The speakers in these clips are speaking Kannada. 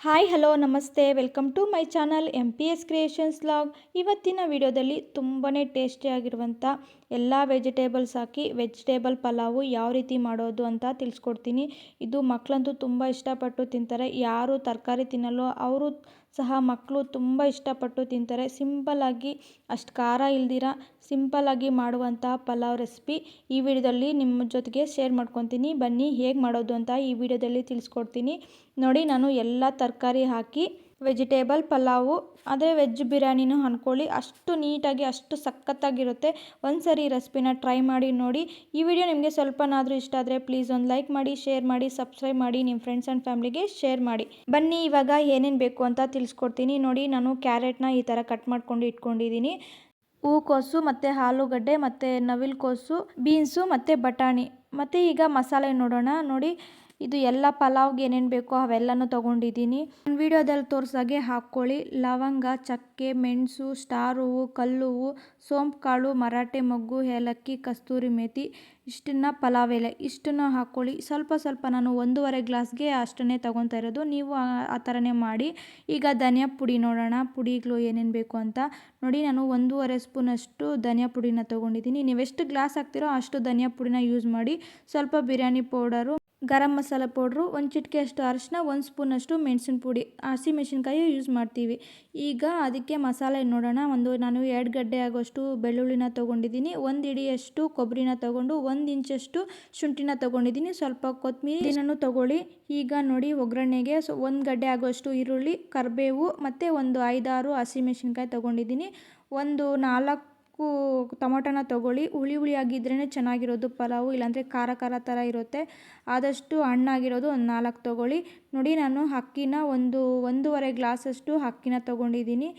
Hi hello namaste welcome to my channel MPS creations vlog. ಇವತ್ತಿನ ವಿಡಿಯೋದಲ್ಲಿ ತುಂಬಾ ಟೇಸ್ಟಿಯಾಗಿರುವಂಥ ಎಲ್ಲ ವೆಜಿಟೇಬಲ್ಸ್ ಹಾಕಿ ವೆಜಿಟೇಬಲ್ ಪಲಾವು ಯಾವ ರೀತಿ ಮಾಡೋದು ಅಂತ ತಿಳಿಸ್ಕೊಡ್ತೀನಿ. ಇದು ಮಕ್ಕಳಂತೂ ತುಂಬ ಇಷ್ಟಪಟ್ಟು ತಿಂತಾರೆ. ಯಾರು ತರಕಾರಿ ತಿನ್ನಲ್ಲೋ ಅವರು ಸಹ ಮಕ್ಕಳು ತುಂಬ ಇಷ್ಟಪಟ್ಟು ತಿಂತಾರೆ. ಸಿಂಪಲ್ಲಾಗಿ ಅಷ್ಟು ಖಾರ ಇಲ್ದಿರ ಸಿಂಪಲ್ಲಾಗಿ ಮಾಡುವಂಥ ಪಲಾವ್ ರೆಸಿಪಿ ಈ ವಿಡಿಯೋದಲ್ಲಿ ನಿಮ್ಮ ಜೊತೆಗೆ ಶೇರ್ ಮಾಡ್ಕೊತೀನಿ. ಬನ್ನಿ ಹೇಗೆ ಮಾಡೋದು ಅಂತ ಈ ವಿಡಿಯೋದಲ್ಲಿ ತಿಳಿಸ್ಕೊಡ್ತೀನಿ. ನೋಡಿ, ನಾನು ಎಲ್ಲ ತರಕಾರಿ ಹಾಕಿ ವೆಜಿಟೇಬಲ್ ಪಲಾವು ಅದೇ ವೆಜ್ ಬಿರಿಯಾನಿನೂ ಅಂದ್ಕೊಳ್ಳಿ, ಅಷ್ಟು ನೀಟಾಗಿ ಅಷ್ಟು ಸಖತ್ತಾಗಿರುತ್ತೆ. ಒಂದು ಸರಿ ಈ ರೆಸಿಪಿನ ಟ್ರೈ ಮಾಡಿ ನೋಡಿ. ಈ ವಿಡಿಯೋ ನಿಮಗೆ ಸ್ವಲ್ಪನಾದರೂ ಇಷ್ಟ ಆದರೆ ಪ್ಲೀಸ್ ಒಂದು ಲೈಕ್ ಮಾಡಿ, ಶೇರ್ ಮಾಡಿ, ಸಬ್ಸ್ಕ್ರೈಬ್ ಮಾಡಿ, ನಿಮ್ಮ ಫ್ರೆಂಡ್ಸ್ ಆ್ಯಂಡ್ ಫ್ಯಾಮಿಲಿಗೆ ಶೇರ್ ಮಾಡಿ. ಬನ್ನಿ ಇವಾಗ ಏನೇನು ಬೇಕು ಅಂತ ತಿಳಿಸ್ಕೊಡ್ತೀನಿ. ನೋಡಿ, ನಾನು ಕ್ಯಾರೆಟ್ನ ಈ ಥರ ಕಟ್ ಮಾಡ್ಕೊಂಡು ಇಟ್ಕೊಂಡಿದ್ದೀನಿ. ಹೂಕೋಸು ಮತ್ತು ಆಲೂಗಡ್ಡೆ ಮತ್ತು ನವಿಲುಕೋಸು, ಬೀನ್ಸು ಮತ್ತು ಬಟಾಣಿ. ಮತ್ತು ಈಗ ಮಸಾಲೆ ನೋಡೋಣ. ನೋಡಿ, ಇದು ಎಲ್ಲ ಪಲಾವ್ಗೆ ಏನೇನು ಬೇಕೋ ಅವೆಲ್ಲನೂ ತೊಗೊಂಡಿದ್ದೀನಿ. ವಿಡಿಯೋದಲ್ಲಿ ತೋರಿಸಾಗೆ ಹಾಕ್ಕೊಳ್ಳಿ. ಲವಂಗ, ಚಕ್ಕೆ, ಮೆಣಸು, ಸ್ಟಾರ್ ಹೂವು, ಕಲ್ಲು ಹೂವು, ಸೋಂಪು ಕಾಳು, ಮರಾಠೆ ಮೊಗ್ಗು, ಏಲಕ್ಕಿ, ಕಸ್ತೂರಿ ಮೇಥಿ, ಇಷ್ಟನ್ನು ಪಲಾವ್ ಎಲೆ ಇಷ್ಟನ್ನು ಹಾಕ್ಕೊಳ್ಳಿ. ಸ್ವಲ್ಪ ನಾನು 1.5 ಗ್ಲಾಸ್ಗೆ ಅಷ್ಟನ್ನೇ ತೊಗೊತಾ ಇರೋದು. ನೀವು ಆ ಥರನೇ ಮಾಡಿ. ಈಗ ಧನಿಯಾ ಪುಡಿ ನೋಡೋಣ, ಪುಡಿಗಳು ಏನೇನು ಬೇಕು ಅಂತ. ನೋಡಿ, ನಾನು 1.5 ಸ್ಪೂನಷ್ಟು ಧನಿಯಾ ಪುಡಿನ ತೊಗೊಂಡಿದ್ದೀನಿ. ನೀವು ಎಷ್ಟು ಗ್ಲಾಸ್ ಹಾಕ್ತಿರೋ ಅಷ್ಟು ಧನಿಯಾ ಪುಡಿನ ಯೂಸ್ ಮಾಡಿ. ಸ್ವಲ್ಪ ಬಿರಿಯಾನಿ ಪೌಡರು, ಗರಂ ಮಸಾಲ ಪೌಡ್ರು, ಒಂದು ಚಿಟಿಕೆಯಷ್ಟು ಅರಿಶಿನ, 1 ಸ್ಪೂನಷ್ಟು ಮೆಣಸಿನ ಪುಡಿ, ಹಸಿ ಮೆಣಸಿನ್ಕಾಯಿ ಯೂಸ್ ಮಾಡ್ತೀವಿ. ಈಗ ಅದಕ್ಕೆ ಮಸಾಲೆ ನೋಡೋಣ. ನಾನು 2 ಗಡ್ಡೆ ಆಗೋಷ್ಟು ಬೆಳ್ಳುಳ್ಳಿನ ತೊಗೊಂಡಿದ್ದೀನಿ. 1 ಹಿಡಿಯಷ್ಟು ಕೊಬ್ಬರಿನ ತೊಗೊಂಡು 1 ಇಂಚಷ್ಟು ಶುಂಠಿನ ತೊಗೊಂಡಿದ್ದೀನಿ. ಸ್ವಲ್ಪ ಕೊತ್ತಂಬರಿನೂ ತೊಗೊಳ್ಳಿ. ಈಗ ನೋಡಿ, ಒಗ್ಗರಣೆಗೆ 1 ಗಡ್ಡೆ ಆಗೋಷ್ಟು ಈರುಳ್ಳಿ, ಕರಿಬೇವು ಮತ್ತು ಒಂದು 5-6 ಹಸಿಮೆಣಸಿನ್ಕಾಯಿ ತೊಗೊಂಡಿದ್ದೀನಿ. ಒಂದು 4 ಟೊಮೊಟೊನ ತೊಗೊಳ್ಳಿ. ಹುಳಿ ಆಗಿದ್ರೇ ಚೆನ್ನಾಗಿರೋದು ಪಲಾವು, ಇಲ್ಲಾಂದರೆ ಖಾರ ಥರ ಇರುತ್ತೆ. ಆದಷ್ಟು ಹಣ್ಣಾಗಿರೋದು ಒಂದು 4 ತೊಗೊಳ್ಳಿ. ನೋಡಿ, ನಾನು ಅಕ್ಕಿನ 1.5 ಗ್ಲಾಸಷ್ಟು ಅಕ್ಕಿನ ತೊಗೊಂಡಿದ್ದೀನಿ.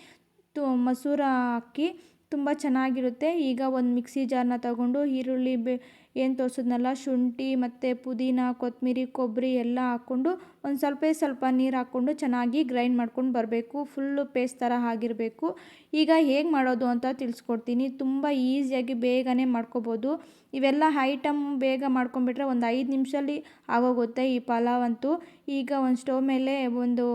ಮಸೂರ ಅಕ್ಕಿ ತುಂಬ ಚೆನ್ನಾಗಿರುತ್ತೆ. ಈಗ ಒಂದು ಮಿಕ್ಸಿ ಜಾರ್ನ ತೊಗೊಂಡು ಈರುಳ್ಳಿ ಏನು ತೋರಿಸಿದ್ನಲ್ಲ, ಶುಂಠಿ ಮತ್ತು ಪುದೀನ, ಕೊತ್ತಂಬರಿ, ಕೊಬ್ಬರಿ ಎಲ್ಲ ಹಾಕ್ಕೊಂಡು ಒಂದು ಸ್ವಲ್ಪ ನೀರು ಹಾಕ್ಕೊಂಡು ಚೆನ್ನಾಗಿ ಗ್ರೈಂಡ್ ಮಾಡ್ಕೊಂಡು ಬರಬೇಕು. ಫುಲ್ಲು ಪೇಸ್ಟ್ ಥರ ಆಗಿರಬೇಕು. ಈಗ ಹೇಗೆ ಮಾಡೋದು ಅಂತ ತಿಳಿಸ್ಕೊಡ್ತೀನಿ. ತುಂಬ ಈಸಿಯಾಗಿ ಬೇಗನೆ ಮಾಡ್ಕೋಬೋದು. ಇವೆಲ್ಲ ಐಟಮ್ ಬೇಗ ಮಾಡ್ಕೊಂಬಿಟ್ರೆ ಒಂದು 5 ನಿಮಿಷದಲ್ಲಿ ಆಗೋಗುತ್ತೆ ಈ ಪಲಾವ್ ಅಂತೂ. ಈಗ ಒಂದು ಸ್ಟವ್ ಮೇಲೆ ಒಂದು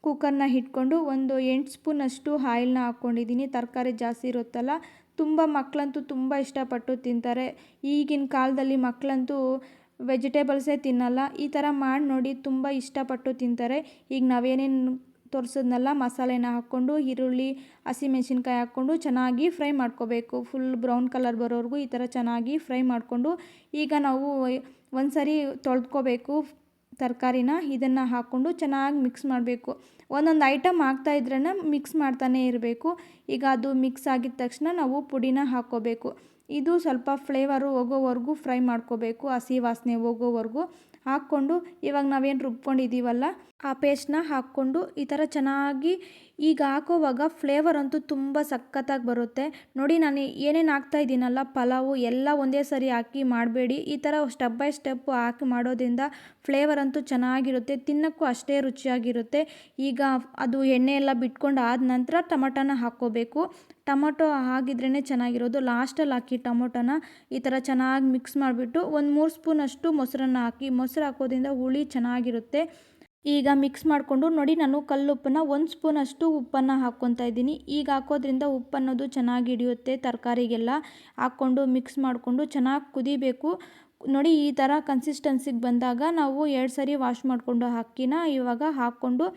ಕುಕ್ಕರ್ನ ಇಟ್ಕೊಂಡು ಒಂದು 8 ಸ್ಪೂನಷ್ಟು ಆಯಿಲ್ನ ಹಾಕ್ಕೊಂಡಿದ್ದೀನಿ. ತರಕಾರಿ ಜಾಸ್ತಿ ಇರುತ್ತಲ್ಲ, ತುಂಬ ಮಕ್ಕಳಂತೂ ತುಂಬ ಇಷ್ಟಪಟ್ಟು ತಿಂತಾರೆ. ಈಗಿನ ಕಾಲದಲ್ಲಿ ಮಕ್ಕಳಂತೂ ವೆಜಿಟೇಬಲ್ಸೇ ತಿನ್ನಲ್ಲ. ಈ ಥರ ಮಾಡಿ ನೋಡಿ, ತುಂಬ ಇಷ್ಟಪಟ್ಟು ತಿಂತಾರೆ. ಈಗ ನಾವೇನೇನು ತೋರಿಸಿದ್ನಲ್ಲ ಮಸಾಲೆನ ಹಾಕ್ಕೊಂಡು ಈರುಳ್ಳಿ, ಹಸಿಮೆಣಸಿನ್ಕಾಯಿ ಹಾಕ್ಕೊಂಡು ಚೆನ್ನಾಗಿ ಫ್ರೈ ಮಾಡ್ಕೋಬೇಕು. ಫುಲ್ ಬ್ರೌನ್ ಕಲರ್ ಬರೋವರೆಗೂ ಈ ಥರ ಚೆನ್ನಾಗಿ ಫ್ರೈ ಮಾಡಿಕೊಂಡು ಈಗ ನಾವು ಒಂದು ಸರಿ ತೊಳೆದ್ಕೋಬೇಕು ತರಕಾರಿನ. ಇದನ್ನು ಹಾಕ್ಕೊಂಡು ಚೆನ್ನಾಗಿ ಮಿಕ್ಸ್ ಮಾಡಬೇಕು. ಒಂದೊಂದು ಐಟಮ್ ಹಾಕ್ತಾಯಿದ್ರೇ ಮಿಕ್ಸ್ ಮಾಡ್ತಾನೆ ಇರಬೇಕು. ಈಗ ಅದು ಮಿಕ್ಸ್ ಆಗಿದ ತಕ್ಷಣ ನಾವು ಪುಡಿನ ಹಾಕ್ಕೋಬೇಕು. ಇದು ಸ್ವಲ್ಪ ಫ್ಲೇವರು ಹೋಗೋವರೆಗೂ ಫ್ರೈ ಮಾಡ್ಕೋಬೇಕು, ಹಸಿ ವಾಸನೆ ಹೋಗೋವರೆಗೂ ಹಾಕ್ಕೊಂಡು ಇವಾಗ ನಾವೇನು ರುಬ್ಕೊಂಡಿದ್ದೀವಲ್ಲ ಆ ಪೇಸ್ಟ್ನ ಹಾಕ್ಕೊಂಡು ಈ ಥರ ಚೆನ್ನಾಗಿ ಈಗ ಹಾಕೋವಾಗ ಫ್ಲೇವರ್ ಅಂತೂ ತುಂಬ ಸಖತ್ತಾಗಿ ಬರುತ್ತೆ. ನೋಡಿ, ನಾನು ಏನೇನು ಹಾಕ್ತಾಯಿದ್ದೀನಲ್ಲ ಪಲಾವು ಎಲ್ಲ ಒಂದೇ ಸರಿ ಹಾಕಿ ಮಾಡಬೇಡಿ. ಈ ಥರ ಸ್ಟೆಪ್ ಬೈ ಸ್ಟೆಪ್ ಹಾಕಿ ಮಾಡೋದ್ರಿಂದ ಫ್ಲೇವರ್ ಅಂತೂ ಚೆನ್ನಾಗಿರುತ್ತೆ, ತಿನ್ನೋಕ್ಕೂ ಅಷ್ಟೇ ರುಚಿಯಾಗಿರುತ್ತೆ. ಈಗ ಅದು ಎಣ್ಣೆ ಎಲ್ಲ ಬಿಟ್ಕೊಂಡು ಆದ ನಂತರ ಟೊಮೊಟೊನ ಹಾಕ್ಕೋಬೇಕು. ಟೊಮೊಟೊ ಆಗಿದ್ರೇ ಚೆನ್ನಾಗಿರೋದು. ಲಾಸ್ಟಲ್ಲಿ ಹಾಕಿ ಟೊಮೊಟೊನ ಈ ಥರ ಚೆನ್ನಾಗಿ ಮಿಕ್ಸ್ ಮಾಡಿಬಿಟ್ಟು ಒಂದು 3 ಸ್ಪೂನಷ್ಟು ಮೊಸರನ್ನ ಹಾಕಿ. ಮೊಸರು ಹಾಕೋದ್ರಿಂದ ಹುಳಿ ಚೆನ್ನಾಗಿರುತ್ತೆ. ಈಗ ಮಿಕ್ಸ್ ಮಾಡಿಕೊಂಡು ನೋಡಿ, ನಾನು ಕಲ್ಲುಪ್ಪನ್ನ 1 ಸ್ಪೂನಷ್ಟು ಉಪ್ಪನ್ನು ಹಾಕ್ಕೊತಾ ಇದ್ದೀನಿ. ಈಗ ಹಾಕೋದ್ರಿಂದ ಉಪ್ಪನ್ನೋದು ಚೆನ್ನಾಗಿ ಹಿಡಿಯುತ್ತೆ ತರಕಾರಿಗೆಲ್ಲ. ಹಾಕ್ಕೊಂಡು ಮಿಕ್ಸ್ ಮಾಡಿಕೊಂಡು ಚೆನ್ನಾಗಿ ಕುದಿಬೇಕು. ನೋಡಿ, ಈ ಥರ ಕನ್ಸಿಸ್ಟೆನ್ಸಿಗೆ ಬಂದಾಗ ನಾವು 2 ಸರಿ ವಾಶ್ ಮಾಡಿಕೊಂಡು ಅಕ್ಕಿನ ಇವಾಗ ಹಾಕ್ಕೊಂಡು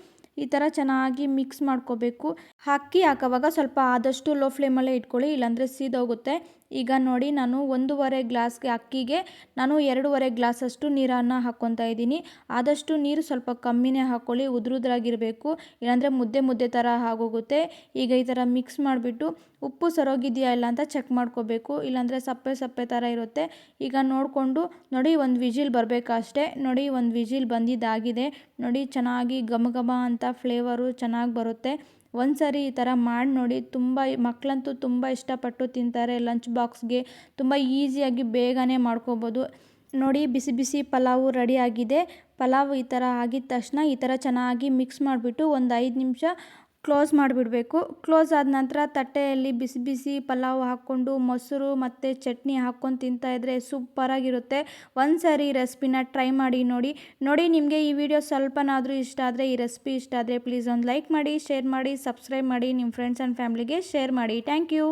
ಈ ಥರ ಚೆನ್ನಾಗಿ ಮಿಕ್ಸ್ ಮಾಡ್ಕೋಬೇಕು. ಅಕ್ಕಿ ಹಾಕೋವಾಗ ಸ್ವಲ್ಪ ಆದಷ್ಟು ಲೋ ಫ್ಲೇಮಲ್ಲೇ ಇಟ್ಕೊಳ್ಳಿ, ಇಲ್ಲಾಂದರೆ ಸೀದೋಗುತ್ತೆ. ಈಗ ನೋಡಿ, ನಾನು 1.5 ಗ್ಲಾಸ್ಗೆ ಅಕ್ಕಿಗೆ ನಾನು 2.5 ಗ್ಲಾಸಷ್ಟು ನೀರನ್ನು ಹಾಕ್ಕೊತಾ ಇದ್ದೀನಿ. ಆದಷ್ಟು ನೀರು ಸ್ವಲ್ಪ ಕಮ್ಮಿನೇ ಹಾಕ್ಕೊಳ್ಳಿ, ಉದುರಾಗಿರಬೇಕು, ಇಲ್ಲಾಂದರೆ ಮುದ್ದೆ ಥರ ಆಗೋಗುತ್ತೆ. ಈಗ ಈ ಥರ ಮಿಕ್ಸ್ ಮಾಡಿಬಿಟ್ಟು ಉಪ್ಪು ಸರೋಗಿದೆಯಾ ಇಲ್ಲ ಅಂತ ಚೆಕ್ ಮಾಡ್ಕೋಬೇಕು, ಇಲ್ಲಾಂದರೆ ಸಪ್ಪೆ ಥರ ಇರುತ್ತೆ. ಈಗ ನೋಡಿಕೊಂಡು ನೋಡಿ, ಒಂದು ವಿಜಿಲ್ ಬರಬೇಕು ಅಷ್ಟೇ. ನೋಡಿ, ಒಂದು ವಿಜಿಲ್ ಬಂದಿದ್ದಾಗಿದೆ. ನೋಡಿ, ಚೆನ್ನಾಗಿ ಘಮ ಅಂತ ಫ್ಲೇವರು ಚೆನ್ನಾಗಿ ಬರುತ್ತೆ. ಒಂದು ಸರಿ ಈ ಥರ ಮಾಡಿ ನೋಡಿ. ಮಕ್ಕಳಂತೂ ತುಂಬ ಇಷ್ಟಪಟ್ಟು ತಿಂತಾರೆ. ಲಂಚ್ ಬಾಕ್ಸ್ಗೆ ತುಂಬ ಈಸಿಯಾಗಿ ಬೇಗನೆ ಮಾಡ್ಕೋಬೋದು. ನೋಡಿ, ಬಿಸಿ ಪಲಾವು ರೆಡಿ ಆಗಿದೆ. ಪಲಾವು ಈ ಥರ ಆಗಿದ ತಕ್ಷಣ ಈ ಥರ ಚೆನ್ನಾಗಿ ಮಿಕ್ಸ್ ಮಾಡಿಬಿಟ್ಟು ಒಂದು 5 ನಿಮಿಷ ಕ್ಲೋಸ್ ಮಾಡಿಬಿಡಬೇಕು. ಕ್ಲೋಸ್ ಆದ ನಂತರ ತಟ್ಟೆಯಲ್ಲಿ ಬಿಸಿ ಬಿಸಿ ಪಲಾವ್ ಹಾಕ್ಕೊಂಡು ಮೊಸರು ಮತ್ತು ಚಟ್ನಿ ಹಾಕ್ಕೊಂಡು ತಿಂತಾಯಿದ್ರೆ ಸೂಪರಾಗಿರುತ್ತೆ. ಒಂದು ಸಾರಿ ಈ ರೆಸಿಪಿನ ಟ್ರೈ ಮಾಡಿ ನೋಡಿ ನಿಮಗೆ ಈ ವಿಡಿಯೋ ಸ್ವಲ್ಪನಾದರೂ ಇಷ್ಟ ಆದರೆ, ಈ ರೆಸಿಪಿ ಇಷ್ಟ ಆದರೆ ಪ್ಲೀಸ್ ಒಂದು ಲೈಕ್ ಮಾಡಿ, ಶೇರ್ ಮಾಡಿ, ಸಬ್ಸ್ಕ್ರೈಬ್ ಮಾಡಿ, ನಿಮ್ಮ ಫ್ರೆಂಡ್ಸ್ ಆ್ಯಂಡ್ ಫ್ಯಾಮ್ಲಿಗೆ ಶೇರ್ ಮಾಡಿ. Thank you.